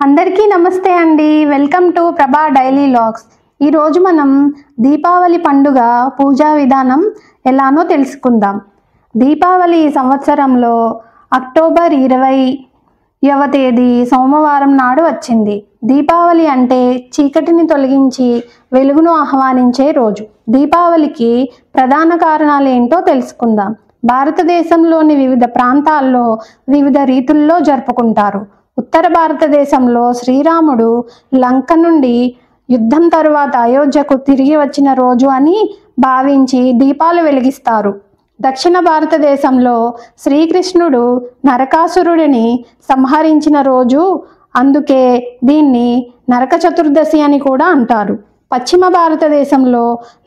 అందరికీ నమస్తే అండి. వెల్కమ్ టు ప్రభా డైలీ లాగ్స్. ఈరోజు మనం దీపావళి పండుగ పూజా విధానం ఎలానో తెలుసుకుందాం. దీపావళి సంవత్సరంలో అక్టోబర్ 20వ తేదీ సోమవారం నాడు వచ్చింది. దీపావళి అంటే చీకటిని తొలగించి వెలుగును ఆహ్వానించే రోజు. దీపావళికి ప్రధాన కారణాలు ఏంటో తెలుసుకుందాం. భారతదేశంలోని వివిధ ప్రాంతాల్లో వివిధ రీతుల్లో జరుపుకుంటారు. ఉత్తర భారతదేశంలో శ్రీరాముడు లంక నుండి యుద్ధం తరువాత అయోధ్యకు తిరిగి వచ్చిన రోజు అని భావించి దీపాలు వెలిగిస్తారు. దక్షిణ భారతదేశంలో శ్రీకృష్ణుడు నరకాసురుడిని సంహరించిన రోజు, అందుకే దీన్ని నరక చతుర్దశి అని కూడా అంటారు. పశ్చిమ భారతదేశంలో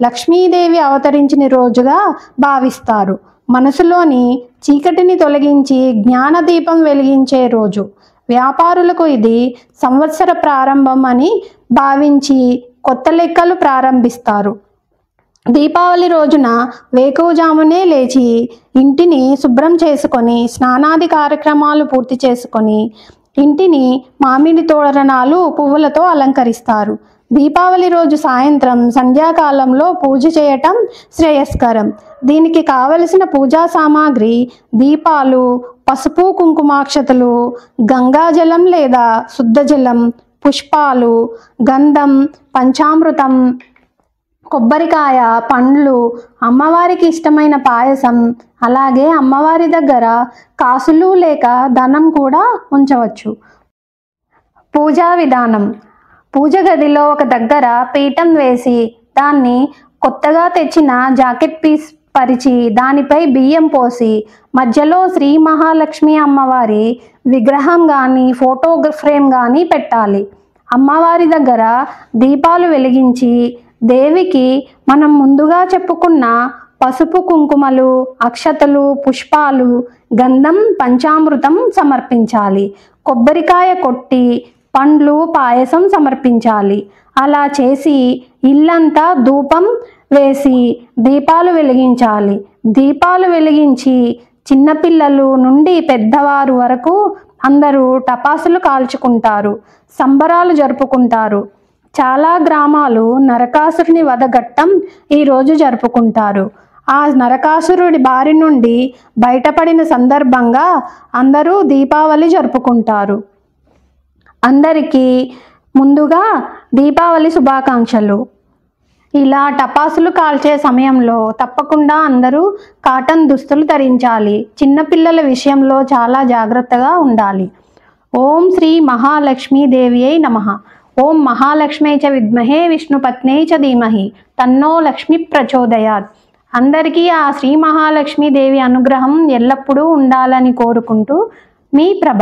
లక్ష్మీదేవి అవతరించిన రోజుగా భావిస్తారు. మనసులోని చీకటిని తొలగించి జ్ఞానదీపం వెలిగించే రోజు. వ్యాపారులకు ఇది సంవత్సర ప్రారంభం అని భావించి కొత్త లెక్కలు ప్రారంభిస్తారు. దీపావళి రోజున వేకువజామునే లేచి ఇంటిని శుభ్రం చేసుకొని స్నానాది కార్యక్రమాలు పూర్తి చేసుకొని ఇంటిని మామిడి తోరణాలు పువ్వులతో అలంకరిస్తారు. దీపావళి రోజు సాయంత్రం సంధ్యాకాలంలో పూజ చేయటం శ్రేయస్కరం. దీనికి కావలసిన పూజా సామాగ్రి దీపాలు, పసుపు కుంకుమాక్షతలు, గంగాజలం లేదా శుద్ధజలం, పుష్పాలు, గంధం, పంచామృతం, కొబ్బరికాయ, పండ్లు, అమ్మవారికి ఇష్టమైన పాయసం, అలాగే అమ్మవారి దగ్గర కాసులు లేక ధనం కూడా ఉంచవచ్చు. పూజా విధానం. పూజ గదిలో ఒక దగ్గర పీఠం వేసి దాన్ని కొత్తగా తెచ్చిన జాకెట్ పీస్ పరిచి దానిపై బియ్యం పోసి మధ్యలో శ్రీ మహాలక్ష్మి అమ్మవారి విగ్రహం కానీ ఫోటో ఫ్రేమ్ కానీ పెట్టాలి. అమ్మవారి దగ్గర దీపాలు వెలిగించి దేవికి మనం ముందుగా చెప్పుకున్న పసుపు కుంకుమలు, అక్షతలు, పుష్పాలు, గంధం, పంచామృతం సమర్పించాలి. కొబ్బరికాయ కొట్టి పండ్లు, పాయసం సమర్పించాలి. అలా చేసి ఇల్లంతా ధూపం వేసి దీపాలు వెలిగించాలి. దీపాలు వెలిగించి చిన్నపిల్లలు నుండి పెద్దవారు వరకు అందరూ టపాసులు కాల్చుకుంటారు, సంబరాలు జరుపుకుంటారు. చాలా గ్రామాలు నరకాసురుని వధఘట్టం ఈరోజు జరుపుకుంటారు. ఆ నరకాసురుడి బారి నుండి బయటపడిన సందర్భంగా అందరూ దీపావళి జరుపుకుంటారు. అందరికీ ముందుగా దీపావళి శుభాకాంక్షలు. ఇలా టపాసులు కాల్చే సమయంలో తప్పకుండా అందరూ కాటన్ దుస్తులు ధరించాలి. చిన్నపిల్లల విషయంలో చాలా జాగ్రత్తగా ఉండాలి. ఓం శ్రీ మహాలక్ష్మీదేవ్యై నమః. ఓం మహాలక్ష్మీ చ విద్మహే విష్ణుపత్న్యై చ ధీమహి తన్నో లక్ష్మి ప్రచోదయాత్. అందరికీ ఆ శ్రీ మహాలక్ష్మీదేవి అనుగ్రహం ఎల్లప్పుడూ ఉండాలని కోరుకుంటూ మీ ప్రభ.